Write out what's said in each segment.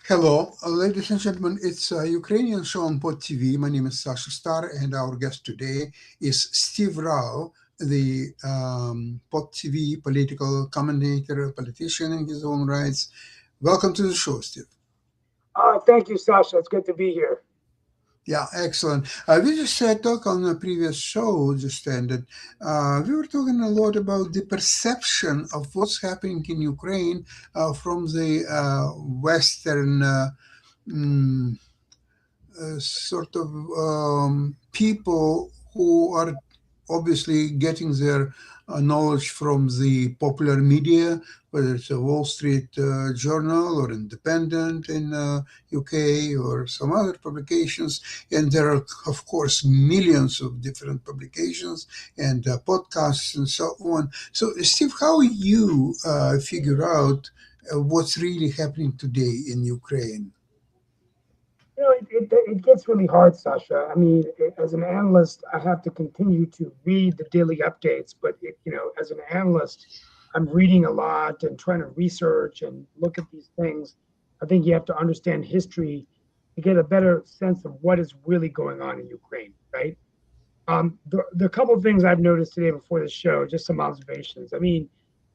Hello, ladies and gentlemen. It's a Ukrainian show on Pod TV. My name is Sasha Star, and our guest today is Steve Rao, the Pod TV political commentator, politician in his own rights. Welcome to the show, Steve. Thank you, Sasha. It's good to be here. Yeah, excellent. We just talked on a previous show, just ended. We were talking a lot about the perception of what's happening in Ukraine from the Western. Mm, sort of people who are obviously getting their knowledge from the popular media, whether it's a Wall Street Journal or Independent in UK or some other publications. And there are, of course, millions of different publications and podcasts and so on. So, Steve, how you figure out what's really happening today in Ukraine? It gets really hard, Sasha. I mean, as an analyst, I have to continue to read the daily updates. But as an analyst, I'm reading a lot and trying to research and look at these things. I think you have to understand history to get a better sense of what is really going on in Ukraine, right? The couple of things I've noticed today before the show, just some observations. I mean,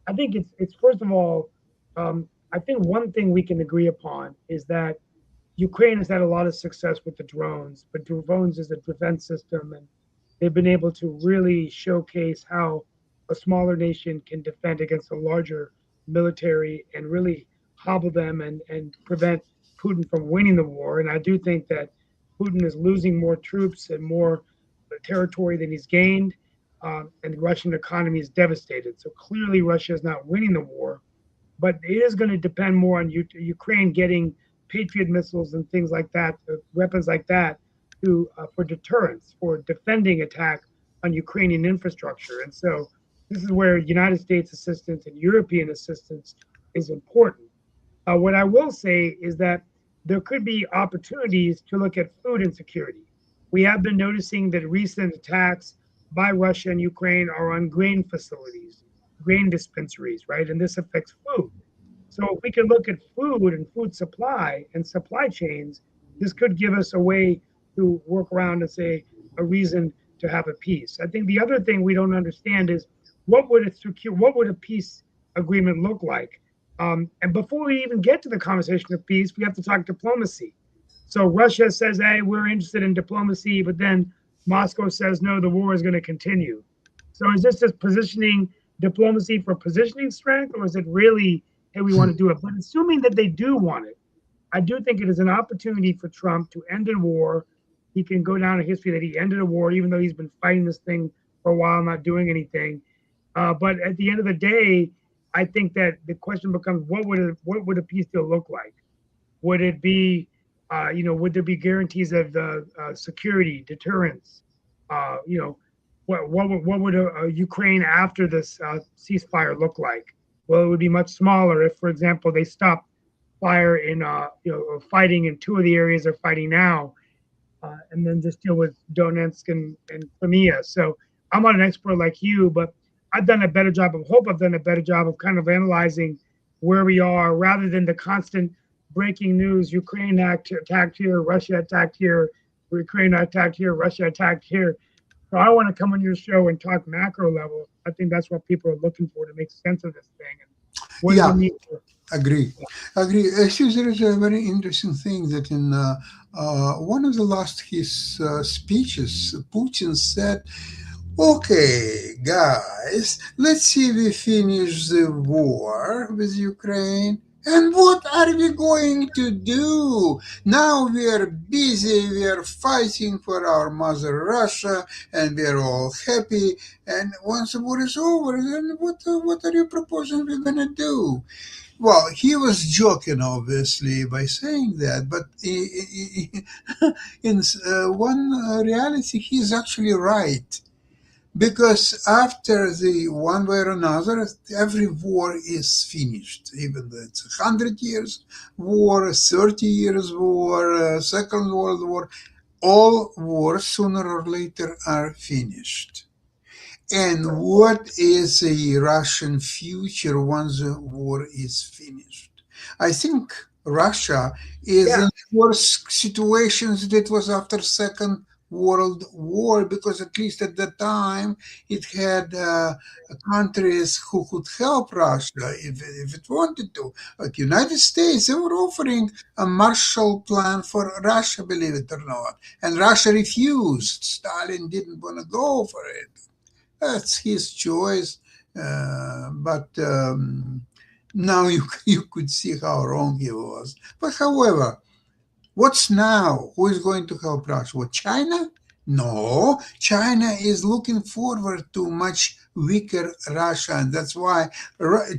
I think it's first of all, I think one thing we can agree upon is that Ukraine has had a lot of success with the drones, but drones is a defense system, and they've been able to really showcase how a smaller nation can defend against a larger military and really hobble them and prevent Putin from winning the war. And I do think that Putin is losing more troops and more territory than he's gained, and the Russian economy is devastated. So clearly, Russia is not winning the war, but it is going to depend more on Ukraine getting Patriot missiles and things like that, weapons like that, to for deterrence, for defending attack on Ukrainian infrastructure. And so this is where United States assistance and European assistance is important. What I will say is that there could be opportunities to look at food insecurity. We have been noticing that recent attacks by Russia and Ukraine are on grain facilities, grain dispensaries, right? And this affects food. So if we can look at food and food supply and supply chains, this could give us a way to work around and say a reason to have a peace. I think the other thing we don't understand is what would a peace agreement look like? And before we even get to the conversation of peace, we have to talk diplomacy. So Russia says, "Hey, we're interested in diplomacy," but then Moscow says, "No, the war is going to continue." So is this just positioning diplomacy for positioning strength, or is it really, hey, we want to do it? But assuming that they do want it, I do think it is an opportunity for Trump to end a war. He can go down in history that he ended a war, even though he's been fighting this thing for a while, not doing anything. But at the end of the day, I think that the question becomes, what would a peace deal look like? Would it be, would there be guarantees of the security, deterrence? You know, what would a Ukraine after this ceasefire look like? Well, it would be much smaller if, for example, they stopped fire in, fighting in two of the areas they're fighting now, and then just deal with Donetsk and Crimea. So I'm not an expert like you, but I've done a better job of hope. I've done a better job of kind of analyzing where we are rather than the constant breaking news. Ukraine attacked here, Russia attacked here, Ukraine attacked here, Russia attacked here. So I want to come on your show and talk macro level. I think that's what people are looking for to make sense of this thing. And what do we Yeah, need to, agree. Agree. Actually, there is a very interesting thing that in one of the last his speeches, Putin said, "Okay, guys, let's see we finish the war with Ukraine. And what are we going to do? Now we are busy, we are fighting for our mother Russia, and we are all happy. And once the war is over, then what are you proposing we're going to do?" Well, he was joking, obviously, by saying that, but in one reality, he's actually right. Because after the one way or another, every war is finished, even though it's 100 years war, 30 years war, Second World War, all wars sooner or later are finished. And what is the Russian future once the war is finished? I think Russia is Yeah, in worse situations that was after Second World War, because at least at the time it had countries who could help Russia if it wanted to. Like United States, they were offering a Marshall Plan for Russia, believe it or not, and Russia refused. Stalin didn't want to go for it. That's his choice. But now you could see how wrong he was. But however, what's now? Who is going to help Russia? What, China? No, China is looking forward to much weaker Russia, and that's why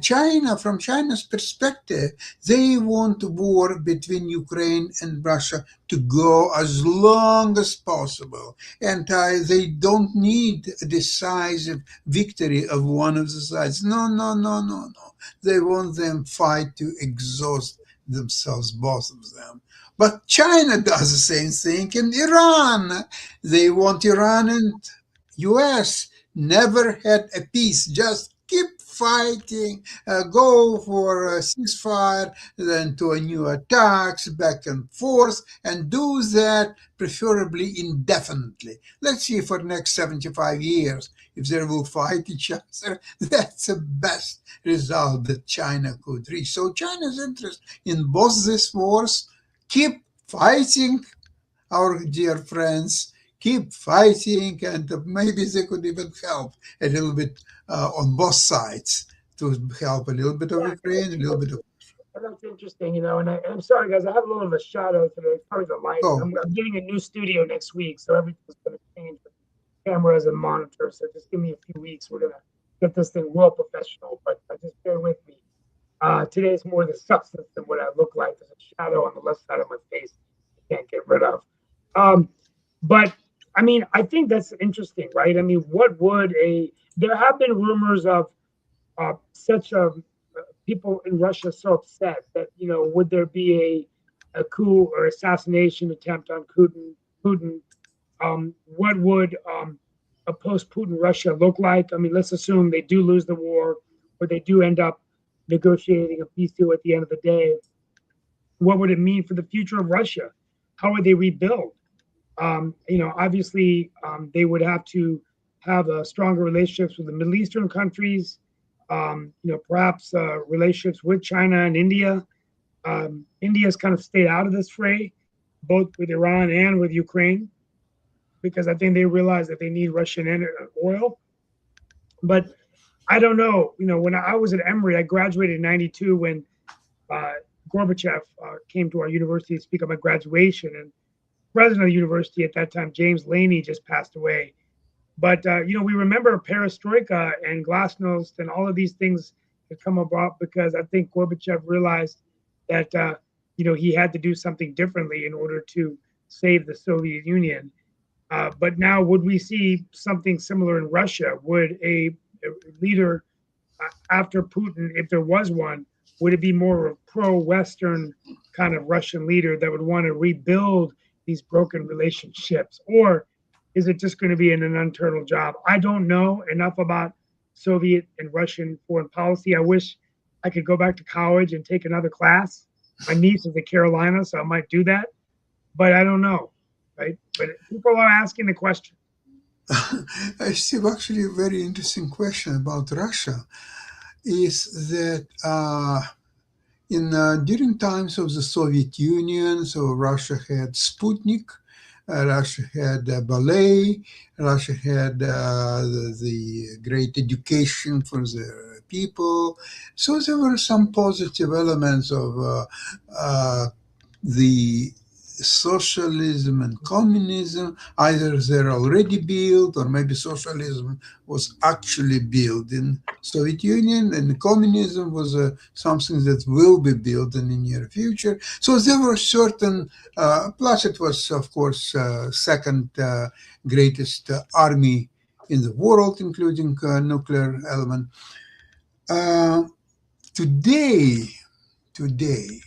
China, from China's perspective, they want war between Ukraine and Russia to go as long as possible, and they don't need a decisive victory of one of the sides. No, no, no, no, no. They want them fight to exhaust themselves, both of them. But China does the same thing in Iran. They want Iran and US never had a peace. Just keep fighting, go for a ceasefire, then to a new attacks, back and forth, and do that preferably indefinitely. Let's see for the next 75 years if they will fight each other. That's the best result that China could reach. So China's interest in both these wars. Keep fighting, our dear friends. Keep fighting, and maybe they could even help a little bit on both sides to help a little bit of yeah, Ukraine, a little bit of. that's interesting, and I'm sorry, guys, I have a little of a shadow today. It's probably the lighting. Oh, I'm getting a new studio next week, so everything's going to change with cameras and monitors. So just give me a few weeks. We're going to get this thing real professional, but just bear with me. Today's more the substance than what I look like. There's a shadow on the left side of my face I can't get rid of. Um, but I mean, I think that's interesting, right? I mean, what would a there have been rumors of such a people in Russia so upset that would there be a coup or assassination attempt on Putin? Putin, what would a post-Putin Russia look like? I mean, let's assume they do lose the war, or they do end up negotiating a peace deal at the end of the day. What would it mean for the future of Russia? How would they rebuild? Obviously, they would have to have stronger relationships with the Middle Eastern countries. Perhaps relationships with China and India. India's kind of stayed out of this fray, both with Iran and with Ukraine, because I think they realize that they need Russian oil. But I don't know. When I was at Emory, I graduated in '92 when uh, Gorbachev came to our university to speak at my graduation, and president of the university at that time, James Laney, just passed away. But we remember Perestroika and Glasnost and all of these things that come about because I think Gorbachev realized that he had to do something differently in order to save the Soviet Union. But now, would we see something similar in Russia? Would a leader after Putin, if there was one, would it be more of a pro-Western kind of Russian leader that would want to rebuild these broken relationships? Or is it just going to be an internal job? I don't know enough about Soviet and Russian foreign policy. I wish I could go back to college and take another class. My niece is at Carolina, so I might do that, but I don't know, right? But people are asking the question. Steve, actually, a very interesting question about Russia is that in during times of the Soviet Union, so Russia had Sputnik, Russia had ballet, Russia had the great education for the people. So there were some positive elements of the socialism and communism. Either they're already built, or maybe socialism was actually built in Soviet Union, and communism was something that will be built in the near future. So there were certain, plus it was, of course, second greatest army in the world, including nuclear element. Uh, today, today,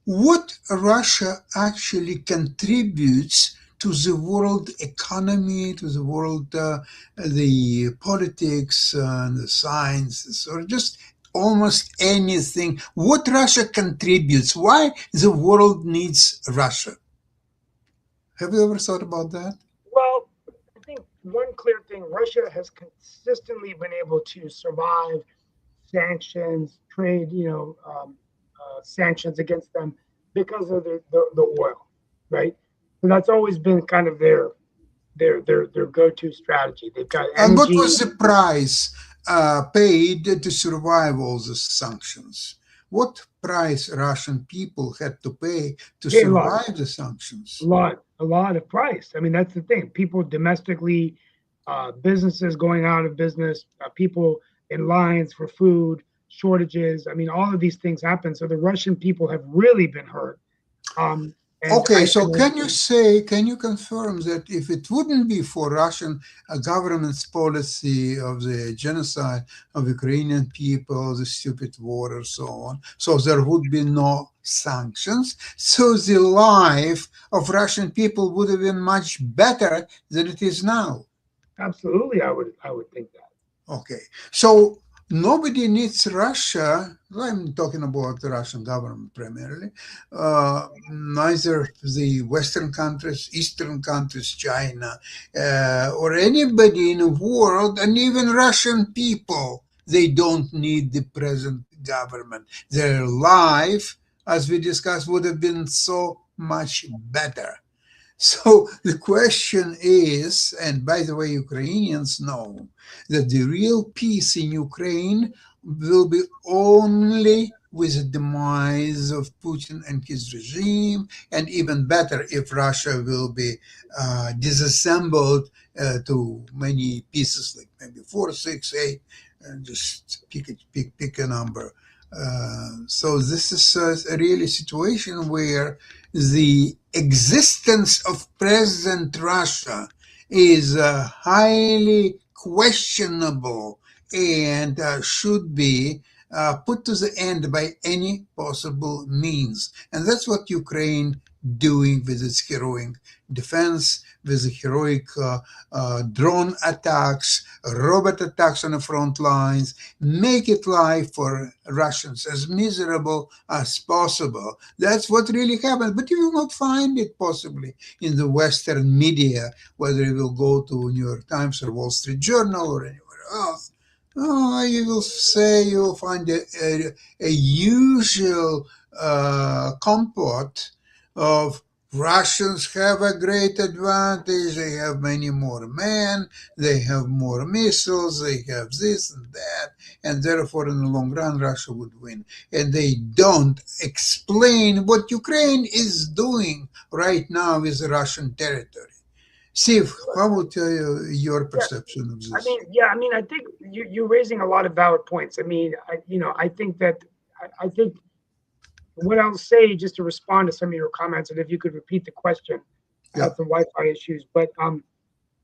what Russia actually contributes to the world economy, to the world, the politics, and the sciences, or just almost anything. What Russia contributes? Why the world needs Russia? Have you ever thought about that? Well, I think one clear thing, Russia has consistently been able to survive sanctions, trade, sanctions against them because of the oil, right? So that's always been kind of their go-to strategy. They've got And what energy, was the price paid to survive all the sanctions? What price Russian people had to pay to pay a lot, survive the sanctions? a lot of price. I mean, that's the thing. People domestically, businesses going out of business, people in lines for food, shortages. I mean, all of these things happen. So the Russian people have really been hurt. Um, and Okay, I, so and can you confirm that if it wouldn't be for Russian government's policy of the genocide of Ukrainian people, the stupid war, and so on, so there would be no sanctions, so the life of Russian people would have been much better than it is now. absolutely, I would think that. Okay, so nobody needs Russia. I'm talking about the Russian government primarily. Neither the Western countries, Eastern countries, China, or anybody in the world, and even Russian people, they don't need the present government. Their life, as we discussed, would have been so much better. So the question is, and by the way, Ukrainians know that the real peace in Ukraine will be only with the demise of Putin and his regime, and even better if Russia will be disassembled to many pieces, like maybe four, six, eight, and just pick a number. So this is a really situation where the existence of present Russia is highly questionable and should be put to the end by any possible means. And that's what Ukraine doing with its heroic defense, with the heroic drone attacks, robot attacks on the front lines, make it life for Russians as miserable as possible. That's what really happened. But you will not find it possibly in the Western media, whether you will go to New York Times or Wall Street Journal or anywhere else. Oh, you will say you will find a usual comport of Russians have a great advantage. They have many more men. They have more missiles. They have this and that. And therefore, in the long run, Russia would win. And they don't explain what Ukraine is doing right now with Russian territory. Steve, how would your Yeah, perception of I this? mean, yeah, I mean, I think you're raising a lot of valid points. I mean, I think that I think what I'll say just to respond to some of your comments, and if you could repeat the question, I Yeah. had some Wi-Fi issues, but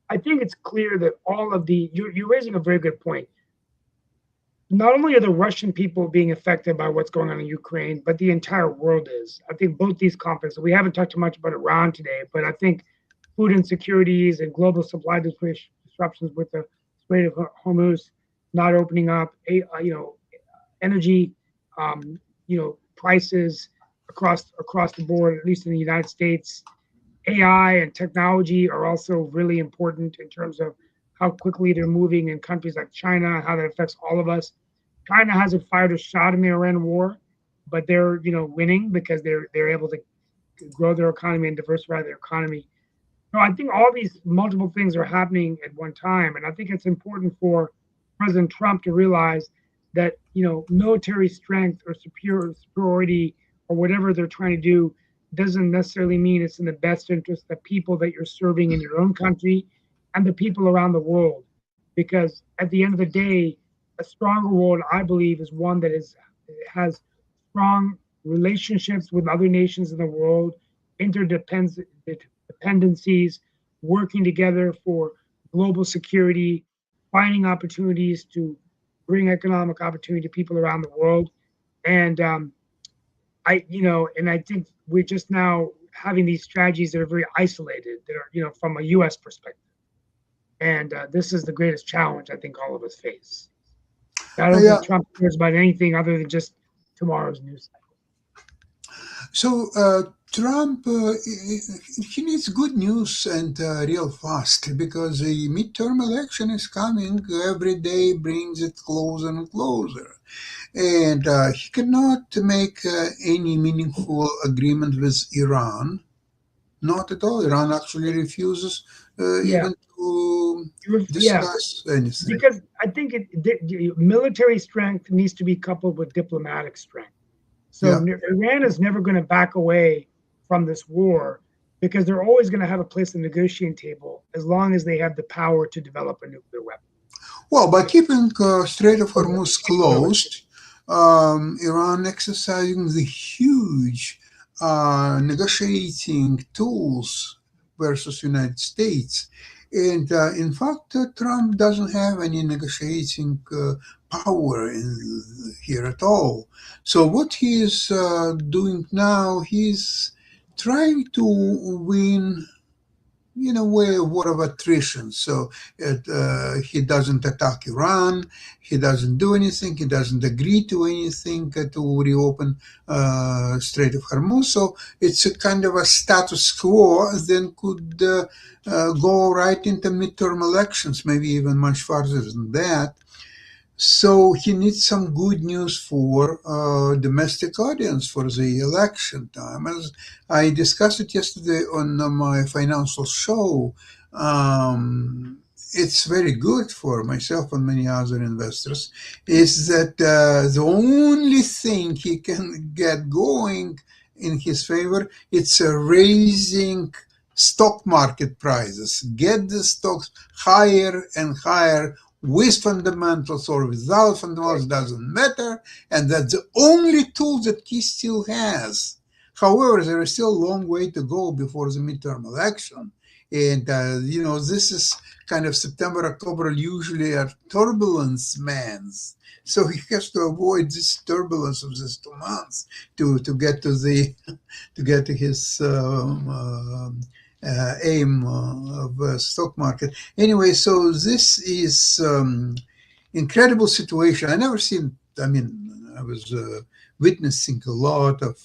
I think it's clear that all of you're raising a very good point. Not only are the Russian people being affected by what's going on in Ukraine, but the entire world is. I think both these conflicts, we haven't talked too much about Iran today, but I think food insecurities and global supply disruptions with the Strait of Hormuz not opening up, energy, prices across the board, at least in the United States. AI and technology are also really important in terms of how quickly they're moving in countries like China, how that affects all of us. China hasn't fired a shot in the Iran war, but they're winning because they're able to grow their economy and diversify their economy. So I think all these multiple things are happening at one time, and I think it's important for President Trump to realize that military strength or superiority or whatever they're trying to do doesn't necessarily mean it's in the best interest of the people that you're serving in your own country and the people around the world. Because at the end of the day, a stronger world, I believe, is one that has strong relationships with other nations in the world, dependencies, working together for global security, finding opportunities to bring economic opportunity to people around the world. And and I think we're just now having these strategies that are very isolated, that are, from a U.S. perspective. And this is the greatest challenge I think all of us face. I don't Yeah. think Trump cares about anything other than just tomorrow's news cycle. So Trump, he needs good news and real fast because the midterm election is coming. Every day brings it closer and closer. And he cannot make any meaningful agreement with Iran. Not at all. Iran actually refuses Yeah, even to yeah, discuss anything. because I think military strength needs to be coupled with diplomatic strength. So Yeah. Iran is never going to back away from this war because they're always going to have a place at the negotiating table as long as they have the power to develop a nuclear weapon. Well, by keeping Strait of So Hormuz closed, Iran exercising the huge negotiating tools versus United States. And in fact, Trump doesn't have any negotiating power here at all. So what he is doing now, he's trying to win in a way, a war of attrition. So he doesn't attack Iran. He doesn't do anything. He doesn't agree to anything to reopen Strait of Hormuz. So it's a kind of a status quo. Then could go right into midterm elections, maybe even much farther than that. So he needs some good news for domestic audience for the election time. As I discussed it yesterday on my financial show, it's very good for myself and many other investors. Is that the only thing he can get going in his favor? It's raising stock market prices, get the stocks higher and higher with fundamentals or without fundamentals, doesn't matter. And that's the only tool that he still has. However, there is still a long way to go before the midterm election. And, this is kind of September, October usually are turbulence months. So he has to avoid this turbulence of these 2 months to get to get to his aim of stock market. Anyway, so this is incredible situation. I never seen. I mean, I was witnessing a lot of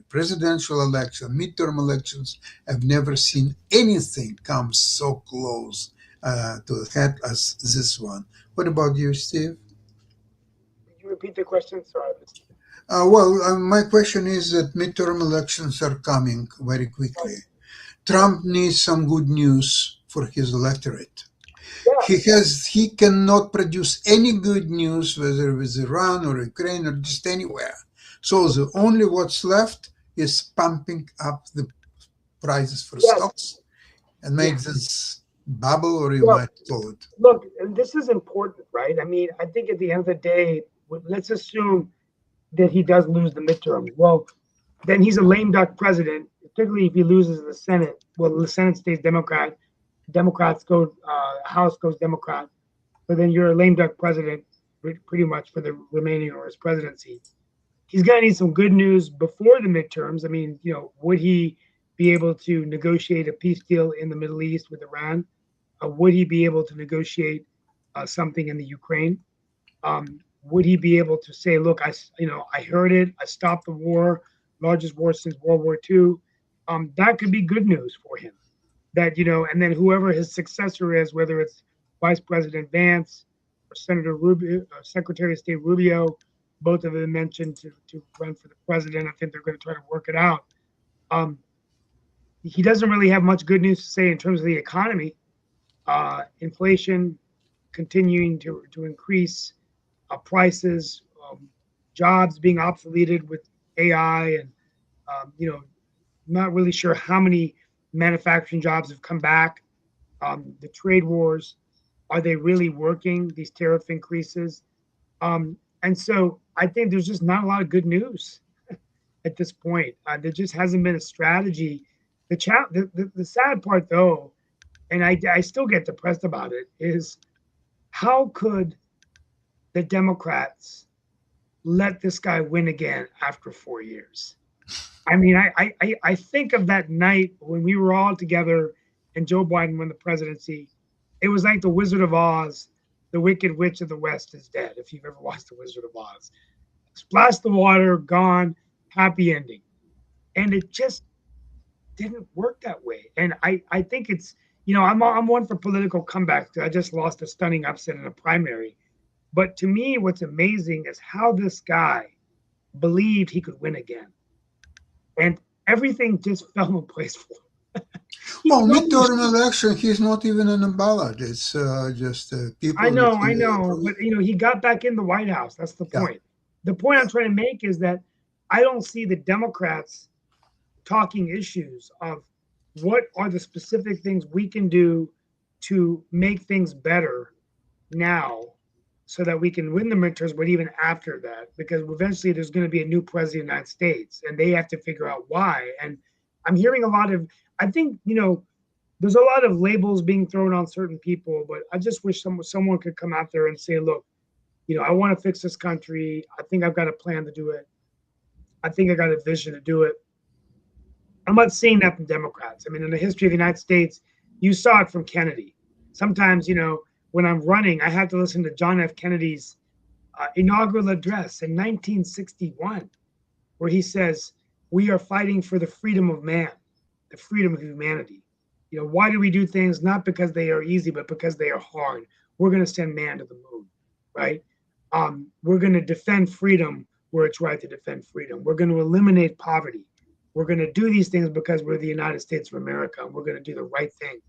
presidential election, midterm elections. I've never seen anything come so close to a head as this one. What about you, Steve? Could you repeat the question? Sorry, I missed it. My question is that midterm elections are coming very quickly. Right. Trump needs some good news for his electorate. Yeah, He cannot produce any good news, whether with Iran or Ukraine or just anywhere. So the only what's left is pumping up the prices for yeah, stocks and yeah. make this bubble, or you Well, might call it. look, and this is important, right? I mean, I think at the end of the day, let's assume that he does lose the midterms. Well, then he's a lame duck president, particularly if he loses the Senate. Well, the Senate stays Democrat, Democrats go, House goes Democrat. So then you're a lame duck president pretty much for the remaining of his presidency. He's going to need some good news before the midterms. I mean, would he be able to negotiate a peace deal in the Middle East with Iran? Would he be able to negotiate something in the Ukraine? Would he be able to say, "Look, I heard it. I stopped the war, largest war since World War II." That could be good news for him. And then whoever his successor is, whether it's Vice President Vance or Senator Rubio, Secretary of State Rubio, both of them mentioned to run for the president. I think they're going to try to work it out. Um, he doesn't really have much good news to say in terms of the economy. Inflation continuing to increase, prices, jobs being obsoleted with AI, and not really sure how many manufacturing jobs have come back. The trade wars, are they really working? These tariff increases, and so I think there's just not a lot of good news at this point. There just hasn't been a strategy. The sad part, though, and I still get depressed about it, is how could the Democrats let this guy win again after 4 years? I mean, I think of that night when we were all together and Joe Biden won the presidency. It was like the Wizard of Oz. the Wicked Witch of the West is dead. If you've ever watched The Wizard of Oz, splash the water, gone, happy ending. And it just didn't work that way. And I think it's, I'm one for political comebacks. I just lost a stunning upset in a primary. But to me, what's amazing is how this guy believed he could win again. And everything just fell in place for him. Well, midterm election, he's not even on the ballot. It's just people. I know. But, he got back in the White House. That's the point. Yeah. The point I'm trying to make is that I don't see the Democrats talking issues of what are the specific things we can do to make things better now so that we can win the midterms, but even after that, because eventually there's going to be a new president of the United States and they have to figure out why. And I'm hearing a lot of, I think, there's a lot of labels being thrown on certain people, but I just wish someone could come out there and say, look, I want to fix this country. I think I've got a plan to do it. I think I got a vision to do it. I'm not seeing that from Democrats. I mean, in the history of the United States, you saw it from Kennedy. Sometimes, when I'm running, I have to listen to John F. Kennedy's inaugural address in 1961, where he says, we are fighting for the freedom of man, the freedom of humanity. Why do we do things? Not because they are easy, but because they are hard. We're going to send man to the moon, right? We're going to defend freedom where it's right to defend freedom. We're going to eliminate poverty. We're going to do these things because we're the United States of America, and we're going to do the right thing.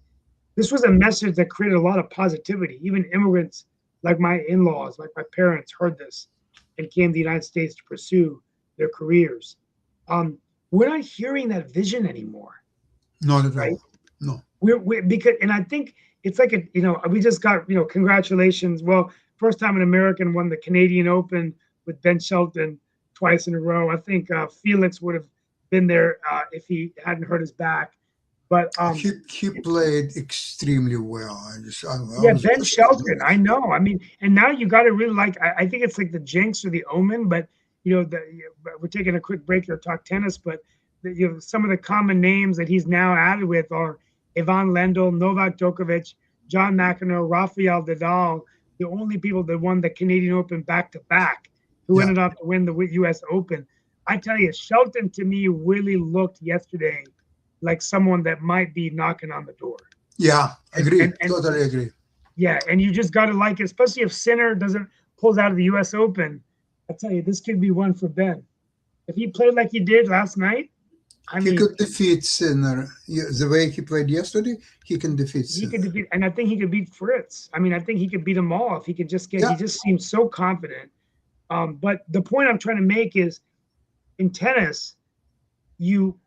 This was a message that created a lot of positivity. Even immigrants like my in-laws, like my parents, heard this and came to the United States to pursue their careers. We're not hearing that vision anymore. Not at all. No. Because I think it's like we just got, congratulations. Well, first time an American won the Canadian Open with Ben Shelton twice in a row. I think Felix would have been there if he hadn't hurt his back. But he played extremely well. Ben Shelton. I know. I mean, and now you got to really I think it's like the jinx or the omen. But we're taking a quick break here to talk tennis. But some of the common names that he's now added with are Ivan Lendl, Novak Djokovic, John McEnroe, Rafael Nadal. The only people that won the Canadian Open back to back, who ended up to win the U.S. Open. I tell you, Shelton to me really looked yesterday like someone that might be knocking on the door. Yeah, agree. Totally agree. Yeah, and you just got to like it, especially if Sinner pulls out of the U.S. Open. I tell you, this could be one for Ben. If he played like he did last night, he could defeat Sinner. The way he played yesterday, he can defeat Sinner. He could defeat, and I think he could beat Fritz. I mean, I think he could beat them all if he could just get. Yeah. He just seems so confident. But the point I'm trying to make is, in tennis, you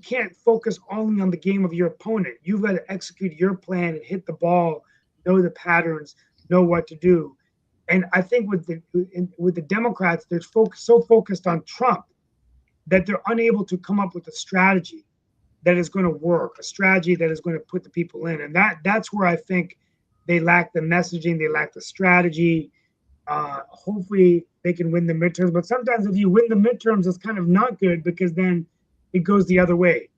can't focus only on the game of your opponent. You've got to execute your plan and hit the ball, know the patterns, know what to do. And I think with the Democrats, they're so focused on Trump that they're unable to come up with a strategy that is going to work, a strategy that is going to put the people in. And that's where I think they lack the messaging, they lack the strategy. Hopefully they can win the midterms. But sometimes if you win the midterms, it's kind of not good because then it goes the other way.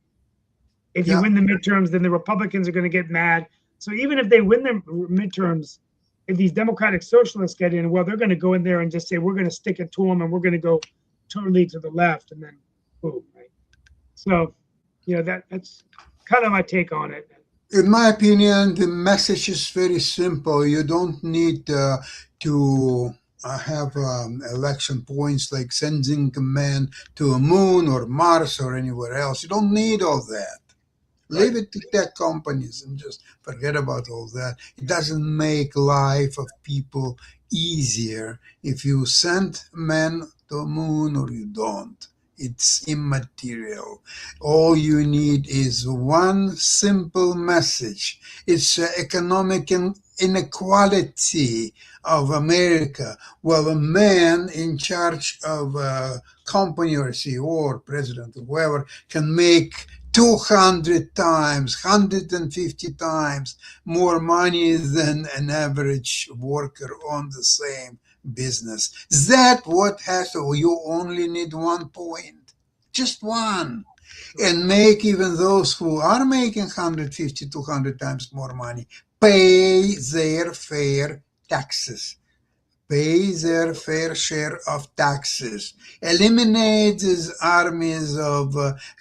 If you win the midterms, then the Republicans are going to get mad. So even if they win the midterms, if these Democratic Socialists get in, well, they're going to go in there and just say, we're going to stick it to them and we're going to go totally to the left and then boom, right? So, that's kind of my take on it. In my opinion, the message is very simple. You don't need to have election points like sending a man to a moon or Mars or anywhere else. You don't need all that. Leave it to tech companies and just forget about all that. It doesn't make life of people easier if you send men to the moon or you don't. It's immaterial. All you need is one simple message. It's economic inequality of America. Well, a man in charge of a company or CEO or president or whoever can make 200 times, 150 times more money than an average worker on the same business. That what has to, you only need 1 point, just one. and make even those who are making 150, 200 times more money pay their fair taxes. Pay their fair share of taxes. Eliminate these armies of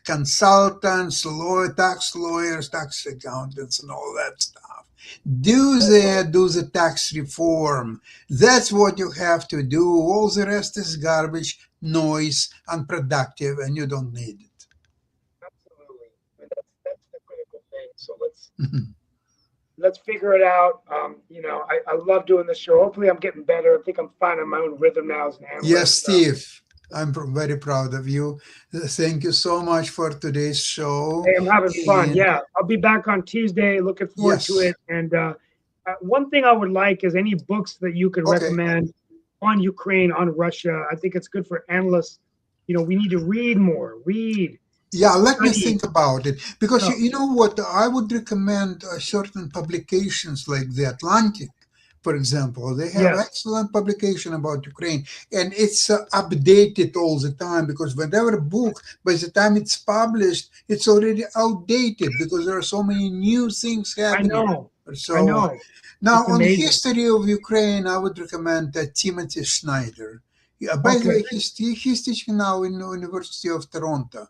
consultants, tax lawyers, tax accountants, and all that stuff. Do the tax reform. That's what you have to do. All the rest is garbage, noise, unproductive, and you don't need it. Absolutely. That's the critical thing. So let's figure it out. I love doing this show. Hopefully I'm getting better. I think I'm finding my own rhythm now as an analyst. Yes, Steve. I'm very proud of you. Thank you so much for today's show. Hey, I'm having fun. Yeah, I'll be back on Tuesday. Looking forward to it. And one thing I would like is any books that you could recommend on Ukraine, on Russia. I think it's good for analysts. We need to read more. Yeah, let me think about it. Because you know what? I would recommend certain publications like The Atlantic, for example. They have excellent publication about Ukraine, and it's updated all the time, because whatever book, by the time it's published, it's already outdated because there are so many new things happening. I know. Now, on the history of Ukraine, I would recommend Timothy Schneider. By the way, he's teaching now in the University of Toronto.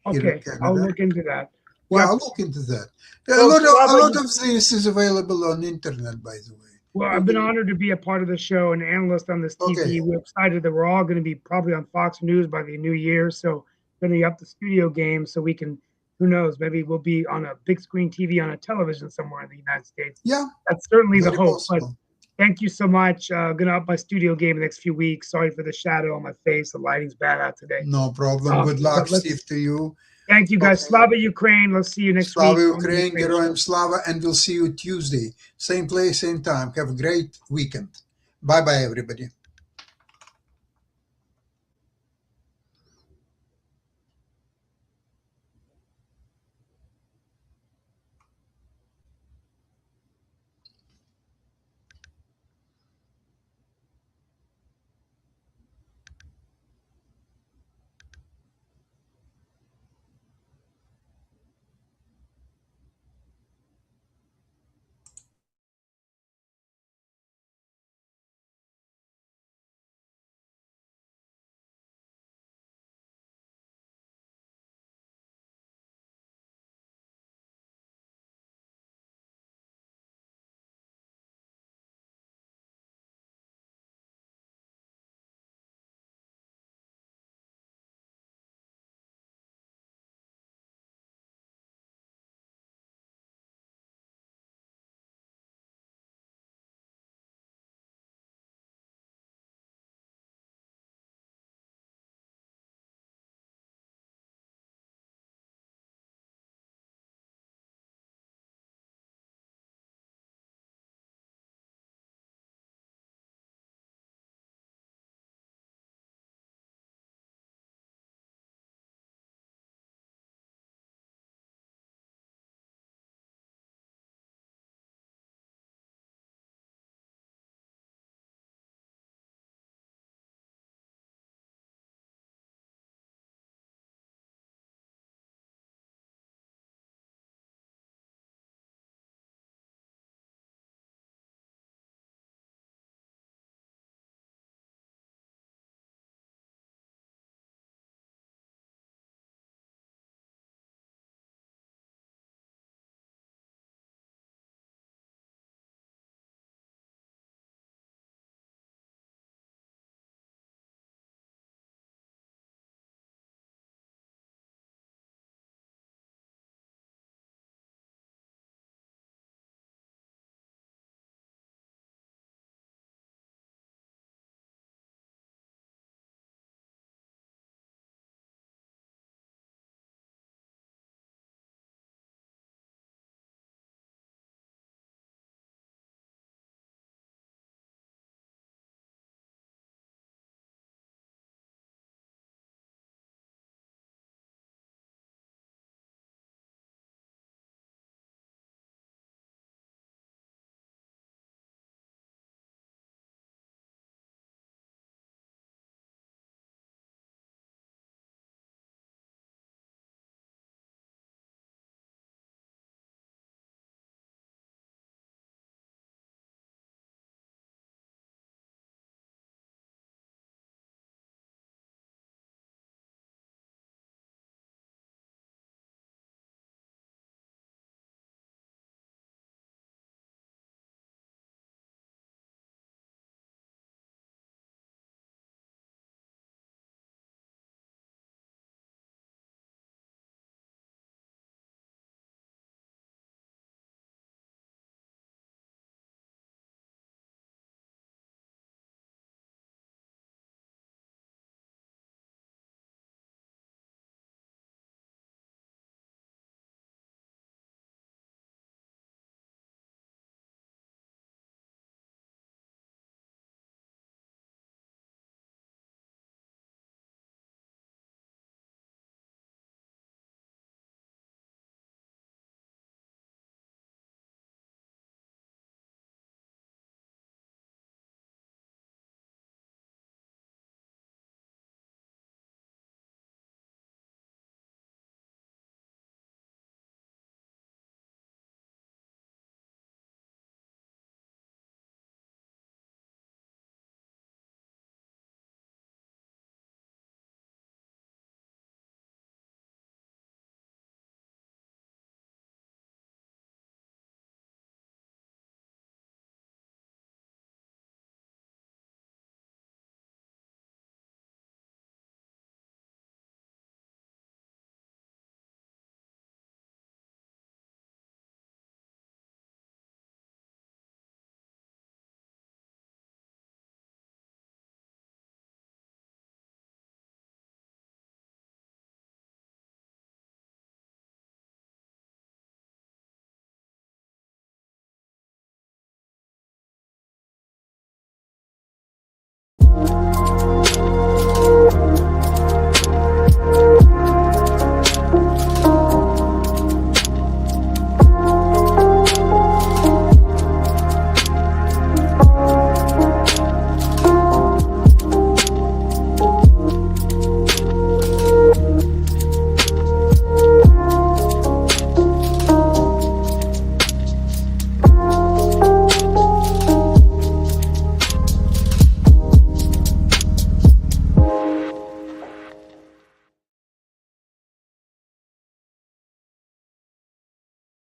Okay, I'll look into that. Yeah, I'll look into that. A lot of this is available on the internet, by the way. Well, I've been honored to be a part of the show and analyst on this TV. We're excited that we're all going to be probably on Fox News by the new year. So going to up the studio game so we can, who knows, maybe we'll be on a big screen TV on a television somewhere in the United States. Yeah. That's certainly the hope. But thank you so much. Going to up my studio game the next few weeks. Sorry for the shadow on my face. The lighting's bad out today. No problem. Good luck, Steve, to you. Thank you, guys. Slava Ukraine. Let's see you next week. Slava Ukraine, Geroyam Slava, and we'll see you Tuesday. Same place, same time. Have a great weekend. Bye-bye, everybody.